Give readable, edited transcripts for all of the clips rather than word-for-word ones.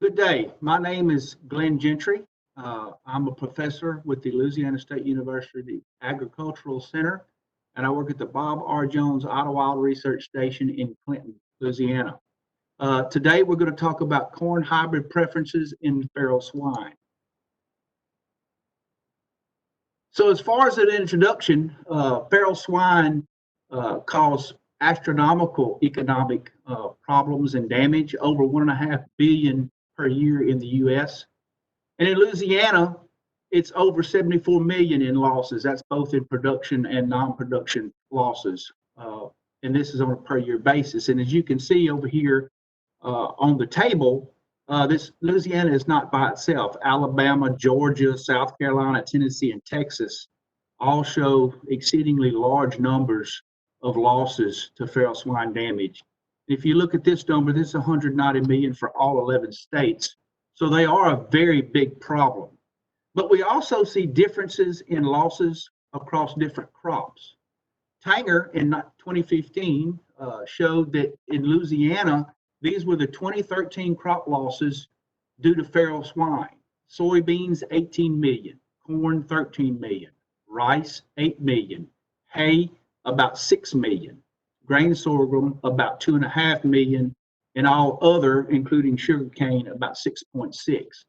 Good day. My name is Glenn Gentry. I'm a professor with the Louisiana State University Agricultural Center, and I work at the Bob R. Jones Idlewild Research Station in Clinton, Louisiana. Today, we're going to talk about corn hybrid preferences in feral swine. So as far as an introduction, feral swine cause astronomical economic problems and damage, over 1.5 billion per year in the US. And in Louisiana, it's over 74 million in losses. That's both in production and non-production losses. And this is on a per year basis. And as you can see over here on the table, this Louisiana is not by itself. Alabama, Georgia, South Carolina, Tennessee, and Texas all show exceedingly large numbers of losses to feral swine damage. If you look at this number, this is 190 million for all 11 states. So they are a very big problem. But we also see differences in losses across different crops. Tanger in 2015 showed that in Louisiana, these were the 2013 crop losses due to feral swine. Soybeans, 18 million, corn, 13 million, rice, 8 million, hay, about 6 million, grain sorghum, about 2.5 million, and all other, including sugarcane, about 6.6.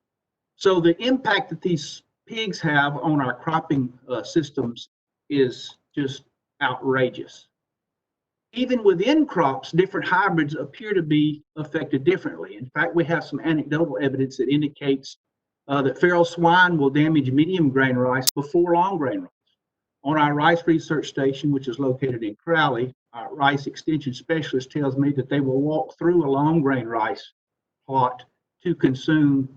So the impact that these pigs have on our cropping systems is just outrageous. Even within crops, different hybrids appear to be affected differently. In fact, we have some anecdotal evidence that indicates that feral swine will damage medium grain rice before long grain rice. On our rice research station, which is located in Crowley, our rice extension specialist tells me that they will walk through a long grain rice plot to consume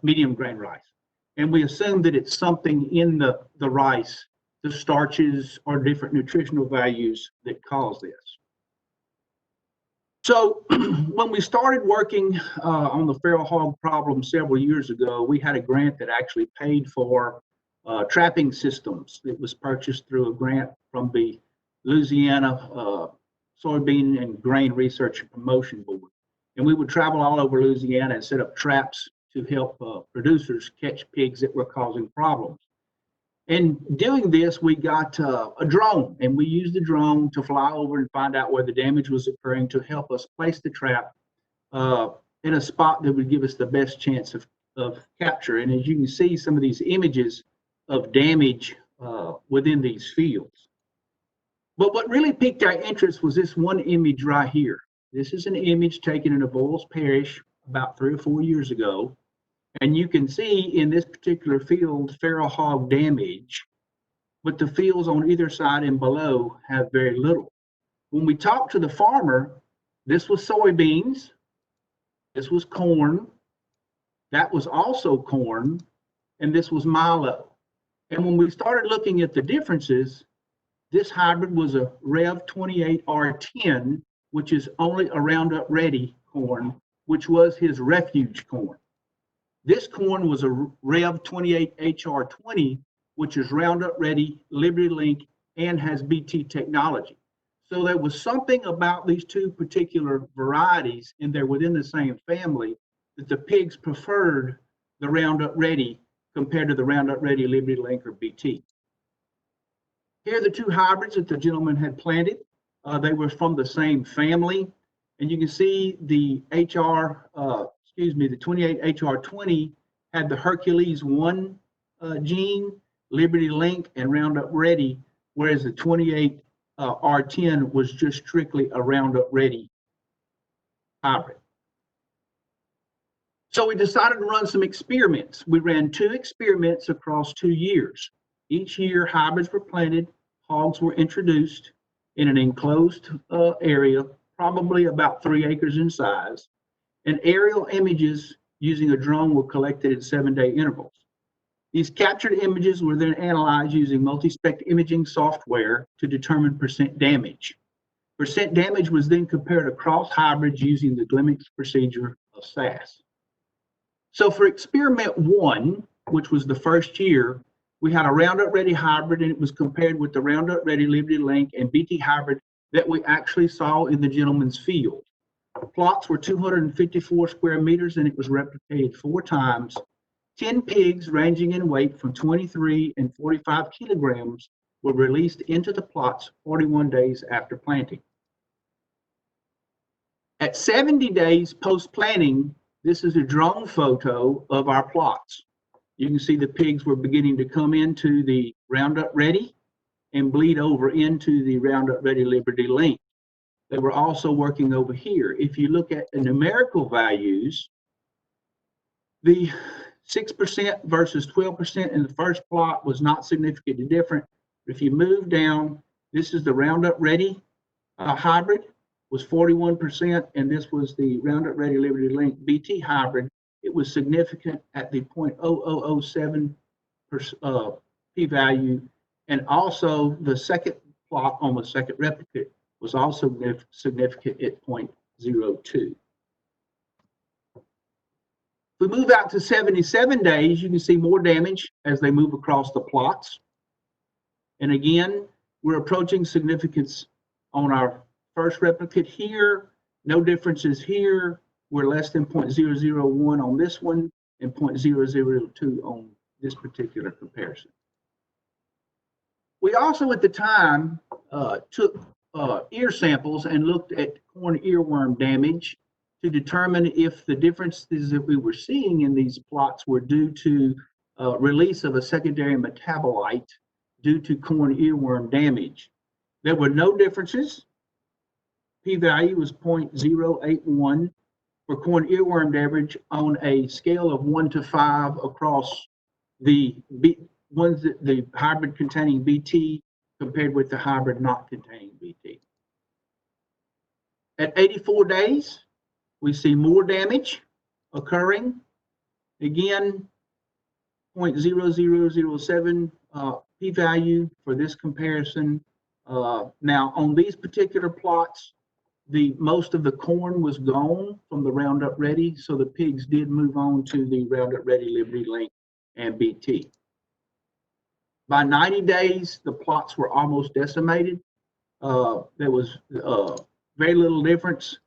medium grain rice. And we assume that it's something in the rice, the starches or different nutritional values that cause this. So when we started working on the feral hog problem several years ago, we had a grant that actually paid for trapping systems. It was purchased through a grant from the Louisiana Soybean and Grain Research and Promotion Board. And we would travel all over Louisiana and set up traps to help producers catch pigs that were causing problems. In doing this, we got a drone, and we used the drone to fly over and find out where the damage was occurring to help us place the trap in a spot that would give us the best chance of capture. And as you can see, some of these images of damage within these fields. But what really piqued our interest was this one image right here. This is an image taken in Avoyelles Parish about 3 or 4 years ago. And you can see in this particular field, feral hog damage, but the fields on either side and below have very little. When we talked to the farmer, this was soybeans, this was corn, that was also corn, and this was milo. And when we started looking at the differences, this hybrid was a Rev 28R10, which is only a Roundup Ready corn, which was his refuge corn. This corn was a Rev 28HR20, which is Roundup Ready, Liberty Link, and has BT technology. So there was something about these two particular varieties, and they're within the same family, that the pigs preferred the Roundup Ready compared to the Roundup Ready, Liberty Link, or BT. Here are the two hybrids that the gentleman had planted. They were from the same family, and you can see the the 28HR20 had the Hercules 1 gene, Liberty Link, and Roundup Ready, whereas the 28R10 was just strictly a Roundup Ready hybrid. So we decided to run some experiments. We ran 2 experiments across 2 years. Each year, hybrids were planted, hogs were introduced in an enclosed area, probably about 3 acres in size, and aerial images using a drone were collected in 7-day intervals. These captured images were then analyzed using MultiSpec imaging software to determine percent damage. Percent damage was then compared across hybrids using the Glimmix procedure of SAS. So for experiment 1, which was the first year, we had a Roundup Ready hybrid, and it was compared with the Roundup Ready, Liberty Link, and BT hybrid that we actually saw in the gentleman's field. Plots were 254 square meters and it was replicated 4 times. 10 pigs ranging in weight from 23 and 45 kilograms were released into the plots 41 days after planting. At 70 days post-planting, this is a drone photo of our plots. You can see the pigs were beginning to come into the Roundup Ready and bleed over into the Roundup Ready Liberty Link. They were also working over here. If you look at the numerical values, the 6% versus 12% in the first plot was not significantly different. If you move down, this is the Roundup Ready hybrid, was 41%, and this was the Roundup Ready Liberty Link BT hybrid. It was significant at the 0.0007 p-value, and also the second plot on the second replicate was also significant at 0.02. If we move out to 77 days, you can see more damage as they move across the plots. And again, we're approaching significance on our first replicate here. No differences here. We're less than 0.001 on this one and 0.002 on this particular comparison. We also at the time took ear samples and looked at corn earworm damage to determine if the differences that we were seeing in these plots were due to release of a secondary metabolite due to corn earworm damage. There were no differences. P-value was 0.081 for corn earworm damage on a scale of 1 to 5 across the ones that the hybrid containing BT compared with the hybrid not containing BT. At 84 days, we see more damage occurring. Again, 0.0007 p-value for this comparison. Now, on these particular plots, most of the corn was gone from the Roundup Ready, so the pigs did move on to the Roundup Ready Liberty Link and BT. By 90 days, the plots were almost decimated. There was very little difference.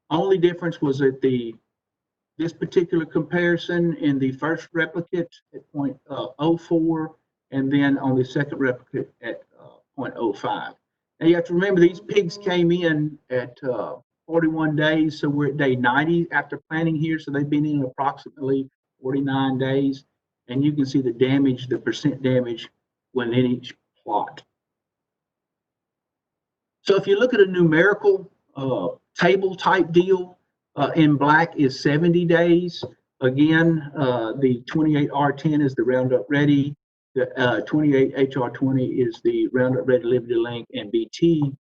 Only difference was at this particular comparison in the first replicate at 0.04, and then on the second replicate at 0.05. Now you have to remember these pigs came in at 41 days, so we're at day 90 after planting here, so they've been in approximately 49 days, and you can see the damage, the percent damage within each plot. So if you look at a numerical table type deal, in black is 70 days. Again, the 28R10 is the Roundup Ready. The 28HR20 is the Roundup Ready Liberty Link and BT.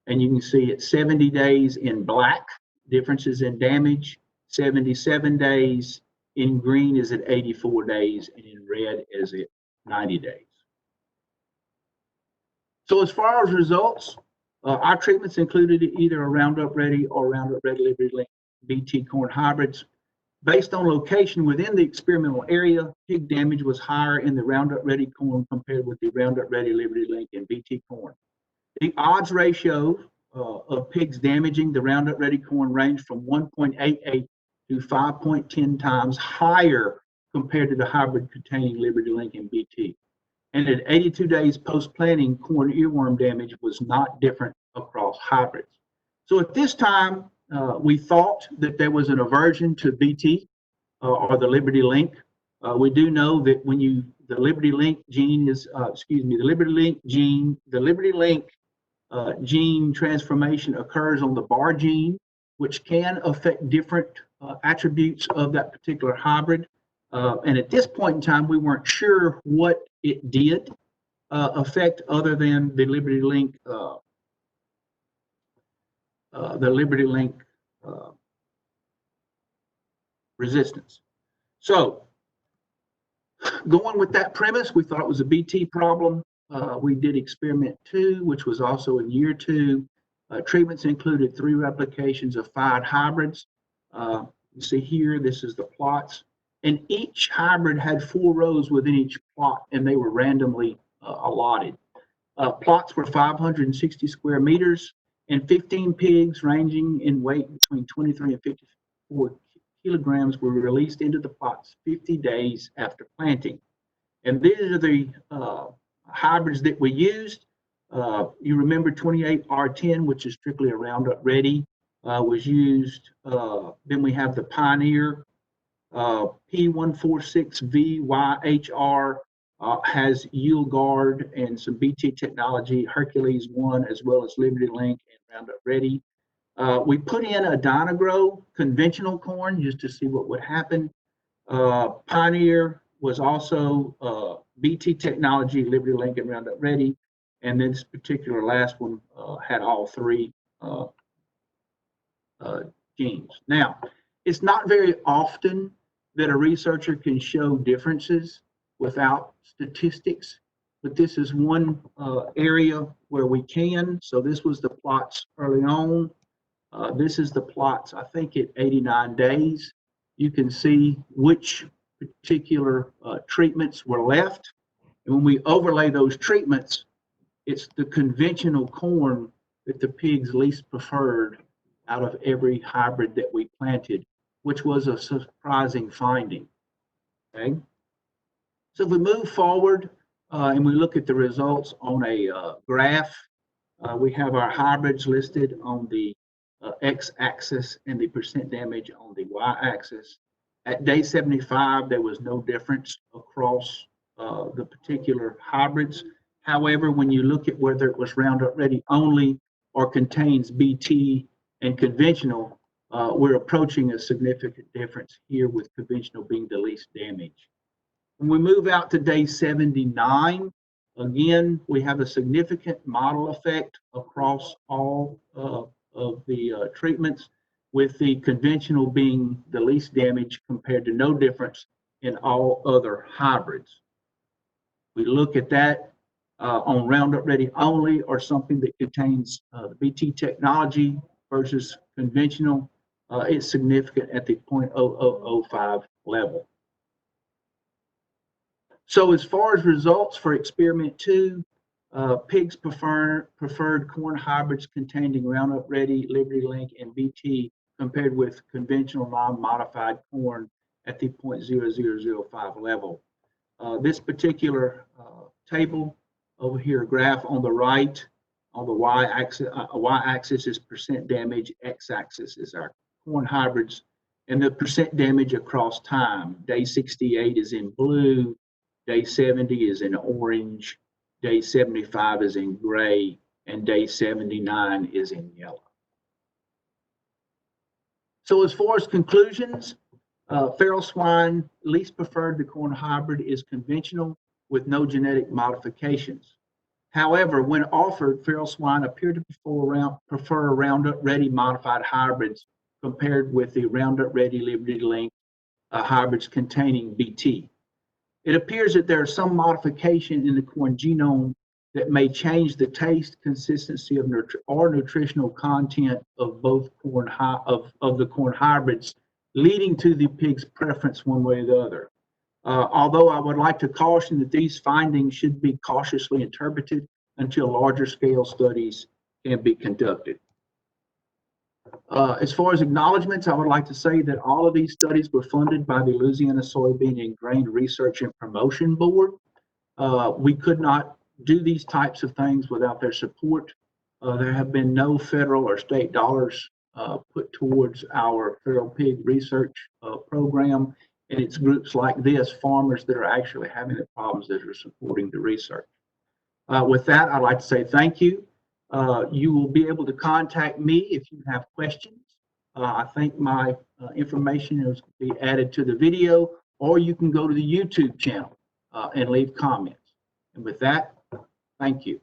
And you can see at 70 days in black, differences in damage. 77 days in green is at 84 days, and in red is at 90 days. So as far as results, our treatments included either a Roundup Ready or Roundup Ready Liberty Link BT corn hybrids. Based on location within the experimental area, pig damage was higher in the Roundup Ready corn compared with the Roundup Ready Liberty Link and BT corn. The odds ratio of pigs damaging the Roundup Ready corn ranged from 1.88 to 5.10 times higher compared to the hybrid containing Liberty Link and BT. And at 82 days post-planting, corn earworm damage was not different across hybrids. So at this time, we thought that there was an aversion to BT or the Liberty Link. We do know that when the Liberty Link gene is, the Liberty Link gene transformation occurs on the bar gene, which can affect different attributes of that particular hybrid. And at this point in time, we weren't sure what it did affect other than the Liberty Link resistance. So going with that premise, we thought it was a BT problem. We did experiment 2, which was also in year 2. Treatments included 3 replications of 5 hybrids. You see here, this is the plots. And each hybrid had 4 rows within each plot, and they were randomly allotted. Plots were 560 square meters, and 15 pigs ranging in weight between 23 and 54 kilograms were released into the plots 50 days after planting. And these are the hybrids that we used. You remember 28R10, which is strictly a Roundup Ready, was used. Then we have the Pioneer P146VYHR, has Yield Guard and some BT technology, Hercules 1, as well as Liberty Link and Roundup Ready. We put in a Dynagrow conventional corn just to see what would happen. Pioneer was also BT technology, Liberty Link, and Roundup Ready. And this particular last one had all three genes. Now, it's not very often that a researcher can show differences without statistics, but this is one area where we can. So this was the plots early on. This is the plots, I think, at 89 days. You can see which particular treatments were left. And when we overlay those treatments, it's the conventional corn that the pigs least preferred out of every hybrid that we planted, which was a surprising finding. Okay. So if we move forward and we look at the results on a graph, we have our hybrids listed on the x-axis and the percent damage on the y-axis. At day 75, there was no difference across the particular hybrids. However, when you look at whether it was Roundup Ready only or contains BT and conventional, we're approaching a significant difference here with conventional being the least damage. When we move out to day 79, again, we have a significant model effect across all of the treatments, with the conventional being the least damage compared to no difference in all other hybrids. We look at that on Roundup Ready only or something that contains BT technology versus conventional, it's significant at the 0.0005 level. So as far as results for experiment 2, pigs preferred corn hybrids containing Roundup Ready, Liberty Link, and BT compared with conventional non-modified corn at the 0.0005 level. This particular table over here, graph on the right, on the y-axis is percent damage, x-axis is our corn hybrids, and the percent damage across time. Day 68 is in blue, day 70 is in orange, day 75 is in gray, and day 79 is in yellow. So as far as conclusions, feral swine least preferred the corn hybrid is conventional with no genetic modifications. However, when offered, feral swine appear to prefer Roundup Ready modified hybrids compared with the Roundup Ready Liberty Link hybrids containing BT. It appears that there is some modification in the corn genome that may change the taste, consistency of nutritional content of both of the corn hybrids, leading to the pig's preference one way or the other. Although I would like to caution that these findings should be cautiously interpreted until larger scale studies can be conducted. As far as acknowledgments, I would like to say that all of these studies were funded by the Louisiana Soybean and Grain Research and Promotion Board. We could not do these types of things without their support. There have been no federal or state dollars put towards our feral pig research program, and it's groups like this, farmers that are actually having the problems, that are supporting the research. With that, I'd like to say thank you. You will be able to contact me if you have questions. I think my information is going to be added to the video, or you can go to the YouTube channel and leave comments. And with that, thank you.